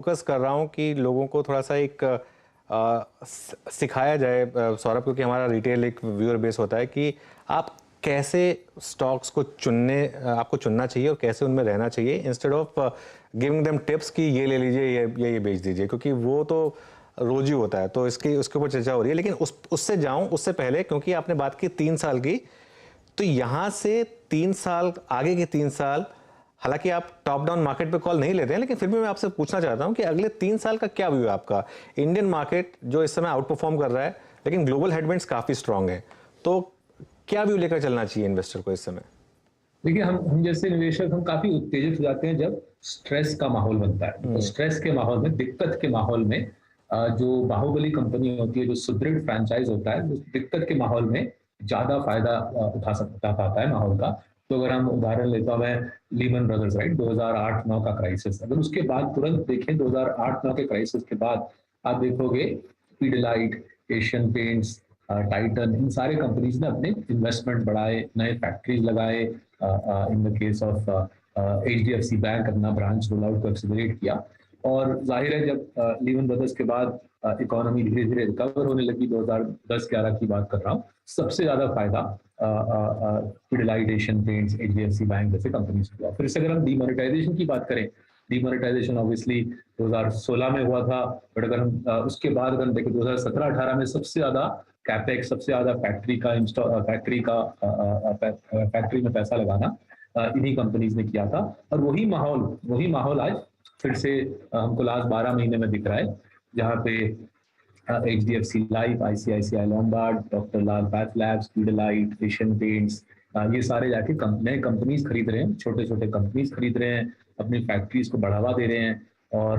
Focus कर रहा हूँ कि लोगों को थोड़ा सा एक सिखाया जाए सौरभ, क्योंकि हमारा रिटेल एक व्यूअर बेस होता है कि आप कैसे स्टॉक्स को आपको चुनना चाहिए और कैसे उनमें रहना चाहिए, instead of giving them tips कि ये ले लीजिए, ये बेच दीजिए, क्योंकि वो तो रोज ही होता है। तो उसके ऊपर चर्चा हो रही है, लेकिन उससे जाऊं उससे पहले, क्योंकि आपने बात की 3 साल की, तो यहां से 3 साल आगे के 3 साल, हालांकि आप टॉप डाउन मार्केट पे कॉल नहीं लेते हैं, लेकिन फिर भी मैं आपसे पूछना चाहता हूं कि अगले 3 साल का क्या व्यू है आपका। इंडियन मार्केट जो इस समय आउट परफॉर्म कर रहा है, लेकिन ग्लोबल हेडविंड्स काफी स्ट्रांग है, तो क्या व्यू लेकर चलना चाहिए इन्वेस्टर को इस समय? देखिए, हम जैसे निवेशक हम काफी उत्तेजित हो जाते हैं जब स्ट्रेस का माहौल बनता है। तो स्ट्रेस के माहौल में, दिक्कत के माहौल में जो बाहुबली कंपनी होती है, जो सुदृढ़ फ्रेंचाइज होता है, उस दिक्कत के माहौल में ज्यादा फायदा उठा पाता है माहौल का। तो अगर हम उदाहरण लेता हूं मैं, लीमन ब्रदर्स, राइट, 2008-9 का क्राइसिस, अगर उसके बाद तुरंत देखें 2008-9 के क्राइसिस के बाद आप देखोगे पीडिलाइट, एशियन पेंट्स, टाइटन, इन सारे कंपनीज ने अपने इन्वेस्टमेंट बढ़ाए, नए फैक्ट्रीज लगाए। In the case of HDFC bank अपना ब्रांच रोल आउट को एक्सेलरेट किया। और जाहिर है जब लीमन ब्रदर्स के बाद इकोनॉमी धीरे धीरे रिकवर होने लगी, 2010-11 की बात कर रहा हूँ, सबसे ज्यादा फायदा Pidilite, Asian paints, HDFC bank जैसे कंपनीज को हुआ। फिर से अगर हम डीमोनेटाइजेशन की बात करें, डीमोनेटाइजेशन ऑब्वियसली 2016 में हुआ था, बट अगर हम उसके बाद अगर देखें 2017-18 में सबसे ज्यादा कैपेक्स, सबसे ज्यादा फैक्ट्री में पैसा लगाना इन्हीं कंपनीज ने किया था। और वही माहौल आज फिर से हमको लास्ट 12 महीने में दिख रहा है, जहाँ पे HDFC Life, ICICI Lombard, doctor Lal Path Labs, Pidilite, Asian Paints, ये सारे जाके नए कंपनीज खरीद रहे हैं, छोटे छोटे कंपनीज खरीद रहे हैं, अपनी फैक्ट्रीज को बढ़ावा दे रहे हैं। और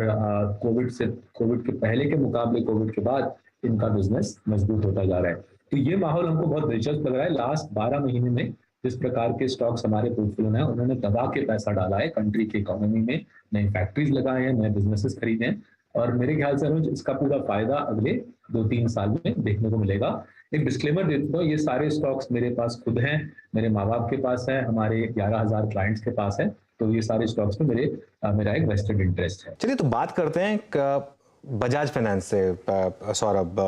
कोविड के पहले के मुकाबले कोविड के बाद इनका बिजनेस मजबूत होता जा रहा है। तो ये माहौल हमको बहुत दिलचस्प लग रहा है। लास्ट 12 महीने में जिस प्रकार के स्टॉक्स हमारे पोर्टफोलियो में, उन्होंने दबा के पैसा डाला है कंट्री की इकोनॉमी में, नई फैक्ट्रीज लगाए हैं, नए बिजनेसेस खरीदे हैं। और मेरे ख्याल से हमें इसका पूरा फायदा अगले 2-3 साल में देखने को मिलेगा। एक डिस्क्लेमर देता हूँ, ये सारे स्टॉक्स मेरे पास खुद हैं, मेरे माँ बाप के पास है, हमारे 11,000 क्लाइंट्स के पास है। तो ये सारे स्टॉक्स में मेरा एक वेस्टेड इंटरेस्ट है। चलिए, तो बात करते हैं बजाज फाइनेंस से सौरभ,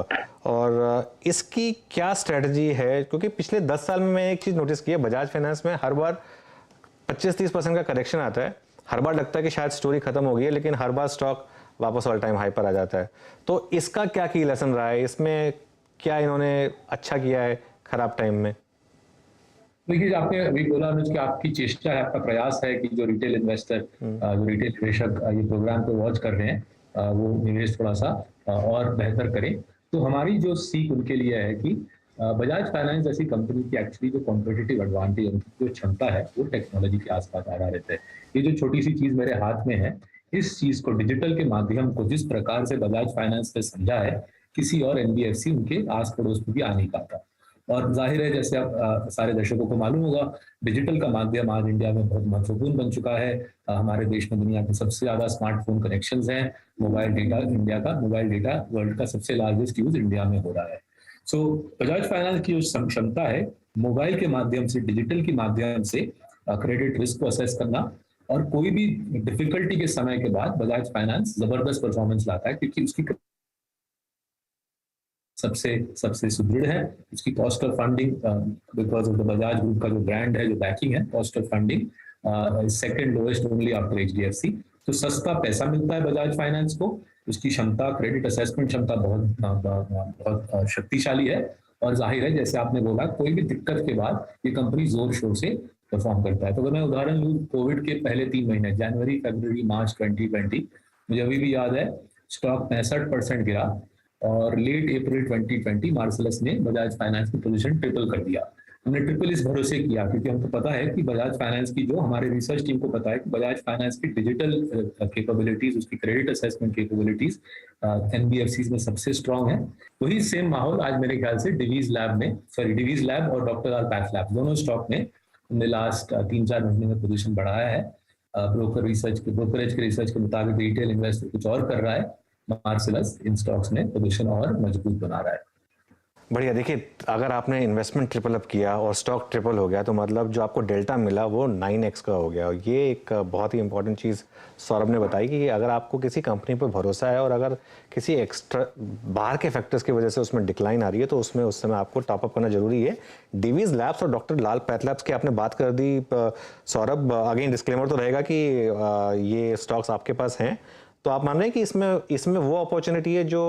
और इसकी क्या स्ट्रेटजी है, क्योंकि पिछले 10 साल में मैं एक चीज नोटिस की है, बजाज फाइनेंस में हर बार 25-30% का करेक्शन आता है। हर बार लगता है कि शायद स्टोरी खत्म हो गई है, लेकिन हर बार स्टॉक वापस ऑल टाइम हाई पर आ जाता है। तो इसका क्या की लेसन रहा है, इसमें क्या इन्होंने अच्छा किया है खराब टाइम में? देखिए, आपने अभी बोला अनुज कि आपकी चेष्टा है, आपका प्रयास है कि जो रिटेल इन्वेस्टर, जो रिटेल निवेशक ये प्रोग्राम को वॉच कर रहे हैं, वो निवेश थोड़ा सा और बेहतर करें। तो हमारी जो सीख उनके लिए है कि बजाज फाइनेंस जैसी कंपनी की एक्चुअली जो कॉम्पिटिटिव एडवांटेज, उनकी जो क्षमता है, वो टेक्नोलॉजी के आसपास आधारित है। ये जो छोटी सी चीज मेरे हाथ में है, इस चीज को डिजिटल के माध्यम को जिस प्रकार से बजाज फाइनेंस ने समझा है, किसी और NBFC उनके आस पड़ोस में भी आ नहीं पाता। और जाहिर है, जैसे आप सारे दर्शकों को मालूम होगा, डिजिटल का माध्यम आज इंडिया में बहुत महत्वपूर्ण बन चुका है। हमारे देश में दुनिया के सबसे ज्यादा स्मार्टफोन कनेक्शंस हैं। मोबाइल डेटा वर्ल्ड का सबसे लार्जेस्ट यूज इंडिया में हो रहा है। सो बजाज फाइनेंस की जो क्षमता है, मोबाइल के माध्यम से, डिजिटल के माध्यम से क्रेडिट रिस्क को असेस करना, और कोई भी डिफिकल्टी के समय के बाद बजाज फाइनेंस जबरदस्त परफॉर्मेंस लाता है, क्योंकि उसकी सबसे सबसे सुदृढ़ है। उसकी cost of funding, because of the Bajaj group का जो ब्रांड है, जो बैकिंग है, cost of funding second lowest only after HDFC। तो सस्ता पैसा मिलता है बजाज फाइनेंस को। उसकी क्षमता, क्रेडिट असेसमेंट क्षमता बहुत शक्तिशाली है। और जाहिर है, जैसे आपने बोला, कोई भी दिक्कत के बाद ये कंपनी जोर शोर से परफॉर्म करता है। तो अगर मैं उदाहरण लूँ, कोविड के पहले 3 महीने, जनवरी, फरवरी, मार्च 2020, मुझे अभी भी याद है, स्टॉक 65% गिरा। और लेट अप्रैल 2020 मार्सलस ने बजाज फाइनेंस की पोजीशन ट्रिपल कर दिया। हमने ट्रिपल इस भरोसे किया क्योंकि हमको पता है कि बजाज फाइनेंस की, जो हमारे रिसर्च टीम को पता है कि बजाज फाइनेंस की डिजिटल कैपेबिलिटीज, उसकी क्रेडिट असेसमेंट कैपेबिलिटीज NBFCs में सबसे स्ट्रांग है। वही सेम माहौल आज मेरे ख्याल से डिवीज लैब और डॉक्टर लाल पैथ लैब, दोनों स्टॉक ने हमने लास्ट 3-4 महीने में पोजीशन बढ़ाया है। ब्रोकरेज के रिसर्च के मुताबिक रिटेल इन्वेस्टर कुछ और कर रहा है, मार्सलस इन स्टॉक्स में पोजीशन और मजबूत बना रहा है। बढ़िया। देखिए, अगर आपने इन्वेस्टमेंट ट्रिपल अप किया और स्टॉक ट्रिपल हो गया तो मतलब जो आपको डेल्टा मिला वो 9x का हो गया। और ये एक बहुत ही इंपॉर्टेंट चीज़ सौरभ ने बताई कि अगर आपको किसी कंपनी पर भरोसा है और अगर किसी एक्स्ट्रा बाहर के फैक्टर्स की वजह से उसमें डिक्लाइन आ रही है तो उसमें उस समय आपको टॉप अप करना जरूरी है। डिवीज लैब्स और डॉक्टर लाल पैथलैब्स की आपने बात कर दी सौरभ, अगेन डिस्क्लेमर तो रहेगा कि ये स्टॉक्स आपके पास हैं, तो आप मान रहे हैं कि इसमें इसमें वो अपॉर्चुनिटी है जो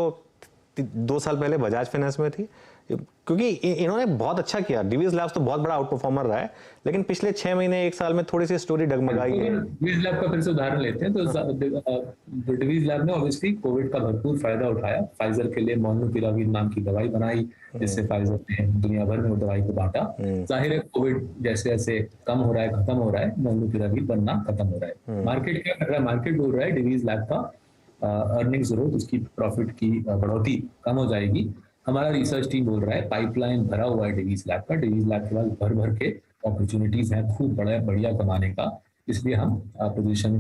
2 साल पहले बजाज फाइनेंस में थी, क्योंकि इन्होंने बहुत अच्छा किया। डिवीज लैब्स तो बहुत बड़ा आउट परफॉर्मर रहा है, लेकिन पिछले 6 महीने 1 साल में थोड़ी सी स्टोरी डगमगाई है। डिवीज लैब का फिर से उदाहरण लेते हैं तो डिवीज लैब ने ऑब्वियसली कोविड का भरपूर फायदा उठाया। फाइजर के लिए मोनुपिराविर नाम की दवाई बनाई, जिससे फाइजर ने दुनिया भर में वो दवाई को बांटा। जाहिर है कोविड जैसे जैसे कम हो रहा है, खत्म हो रहा है, मोनुपिराविर बनना खत्म हो रहा है। मार्केट क्या कर रहा है? मार्केट बोल रहा है डिवीज लैब का अर्निंग्स ग्रोथ, उसकी प्रॉफिट की बढ़ोतरी कम हो जाएगी। हमारा रिसर्च टीम बोल रहा है पाइपलाइन भरा हुआ है डिवीज लैब का। डिवीज लैब के पास भर भर के अपॉर्चुनिटीज हैं खूब बढ़िया कमाने का, इसलिए हम पोजीशन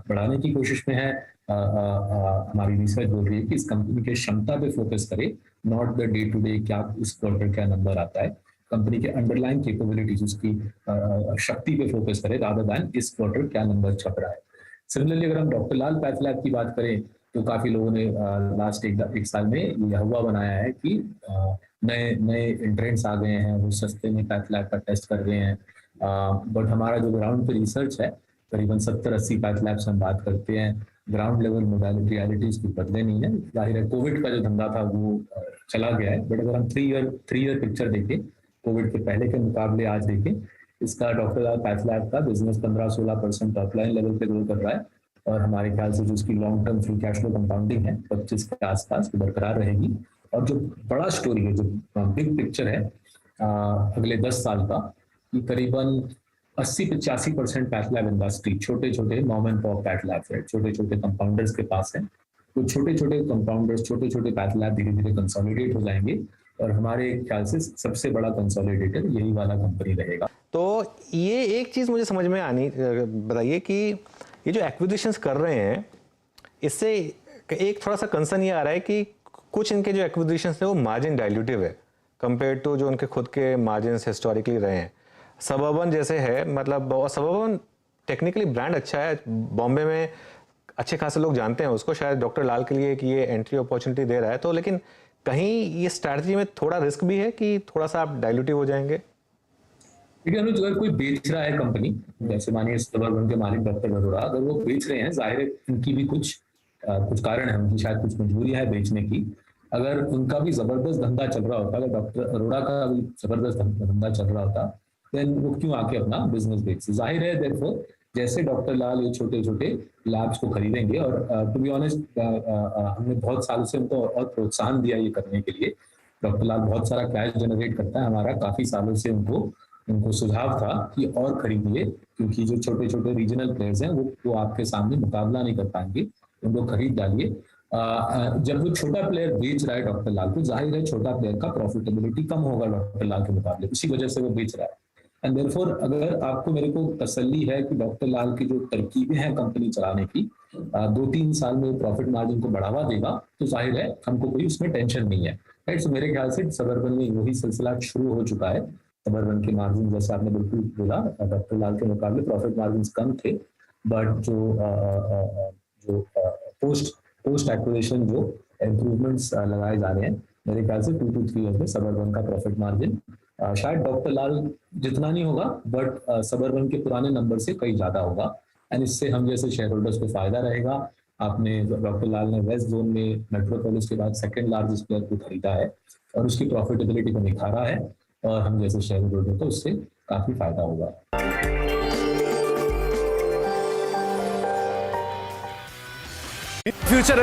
बढ़ाने की कोशिश में है। हमारी रिसर्च बोल रही है कि इस कंपनी के क्षमता पे फोकस करे, not the day to day क्या इस क्वार्टर क्या नंबर आता है। कंपनी के अंडरलाइन कैपेबिलिटीज, उसकी शक्ति पे फोकस करे रादर देन इस क्वार्टर क्या नंबर छप रहा है। सिमिलरली अगर हम डॉक्टर लाल पैथलैब की बात करें तो काफी लोगों ने लास्ट एक साल में यह हुआ बनाया है कि नए नए एंट्रेंट्स आ गए हैं, वो सस्ते में पैथलैब का टेस्ट कर रहे हैं। बट हमारा जो ग्राउंड पे रिसर्च है, करीबन 70-80 पैथलैब्स हम बात करते हैं। ग्राउंड लेवल मोबाइलिटी रियलिटीज कुछ बदले नहीं है। जाहिर है कोविड का जो धंधा था वो चला गया है, बट अगर हम 3 ईयर पिक्चर देखें, कोविड के पहले के मुकाबले आज देखें, इसका डॉक्टर लाल पैथलैब का बिजनेस 15-16% टॉपलाइन लेवल पे ग्रो कर रहा है। और हमारे ख्याल से जो उसकी long term free cash flow compounding है 25 के आसपास बरकरार रहेगी। और जो बड़ा स्टोरी है, जो बिग पिक्चर है अगले 10 साल का, कि करीबन 80-85% पैथलैब इंडस्ट्री छोटे छोटे मॉम एंड पॉप पैथलैब्स है, छोटे छोटे कंपाउंडर्स के पास है। तो छोटे छोटे कंपाउंडर्स, छोटे छोटे पैथलैब धीरे धीरे कंसोलिडेट हो जाएंगे और हमारे ख्याल से सबसे बड़ा कंसोलिडेटर यही वाला कंपनी रहेगा। तो ये एक चीज़ मुझे समझ में आनी बताइए कि ये जो एक्विजिशंस कर रहे हैं, इससे एक थोड़ा सा कंसर्न ये आ रहा है कि कुछ इनके जो एक्विजिशंस हैं वो मार्जिन डाइल्यूटिव है कंपेयर टू जो उनके खुद के मार्जिन हिस्टोरिकली रहे हैं। सबर्बन जैसे है, मतलब सबर्बन टेक्निकली ब्रांड अच्छा है, बॉम्बे में अच्छे खासे लोग जानते हैं उसको, शायद डॉक्टर लाल के लिए कि ये एंट्री अपॉर्चुनिटी दे रहा है। तो लेकिन कहीं ये स्ट्रैटेजी में थोड़ा रिस्क भी है कि थोड़ा सा आप डाइल्यूटिव हो जाएंगे। देखिए अनुज, अगर कोई बेच रहा है कंपनी, जैसे मानिए सबर्बन के मालिक डॉक्टर अरोड़ा, अगर वो बेच रहे हैं, जाहिर है उनकी भी कुछ कारण है, उनकी शायद कुछ मजबूरी है बेचने की। अगर उनका भी जबरदस्त धंधा चल रहा होता, अगर डॉक्टर अरोड़ा का भी जबरदस्त धंधा चल रहा होता, देन वो क्यों आके अपना बिजनेस बेच। जाहिर है देयरफॉर जैसे डॉक्टर लाल ये छोटे छोटे लैब्स को खरीदेंगे, और टू बी ऑनेस्ट हमने बहुत सालों से उनको और प्रोत्साहन दिया ये करने के लिए। डॉक्टर लाल बहुत सारा कैश जनरेट करता है, हमारा काफी सालों से उनको सुझाव था कि और खरीदिए, क्योंकि जो छोटे छोटे रीजनल प्लेयर्स हैं वो आपके सामने मुकाबला नहीं कर पाएंगे, उनको खरीद डालिए। जब वो छोटा प्लेयर बेच रहा है डॉक्टर लाल को, जाहिर है छोटा प्लेयर का प्रॉफिटेबिलिटी कम होगा डॉक्टर लाल के मुकाबले, उसी वजह से वो बेच रहा है। एंड देयरफॉर अगर आपको मेरे को तसल्ली है कि डॉक्टर लाल की जो तरकीबें हैं कंपनी चलाने की 2-3 साल में प्रॉफिट मार्जिन को बढ़ावा देगा, तो जाहिर है हमको कोई उसमें टेंशन नहीं है, राइट। सो मेरे ख्याल से सबर्बन में वही सिलसिला शुरू हो चुका है। सबर्बन के मार्जिन, जैसे आपने बिल्कुल बोला, डॉक्टर लाल के मुकाबले प्रॉफिट मार्जिन कम थे, बट जो पोस्ट एक्विजिशन जो इम्प्रूवमेंट्स लगाए जा रहे हैं, मेरे ख्याल से 2 to 3 ईयर्स में सबर्बन का प्रॉफिट मार्जिन शायद डॉक्टर लाल जितना नहीं होगा, बट सबर्बन के पुराने नंबर से कहीं ज्यादा होगा। एंड इससे हम जैसे शेयर होल्डर्स को फायदा रहेगा। आपने डॉक्टर लाल ने वेस्ट जोन में मेट्रोपोलिस के बाद सेकंड लार्जेस्ट प्लेयर को खरीदा है और उसकी प्रॉफिटेबिलिटी को निखारा है, और हम जैसे शेयर होल्डर को उससे काफी फायदा होगा। फ्यूचर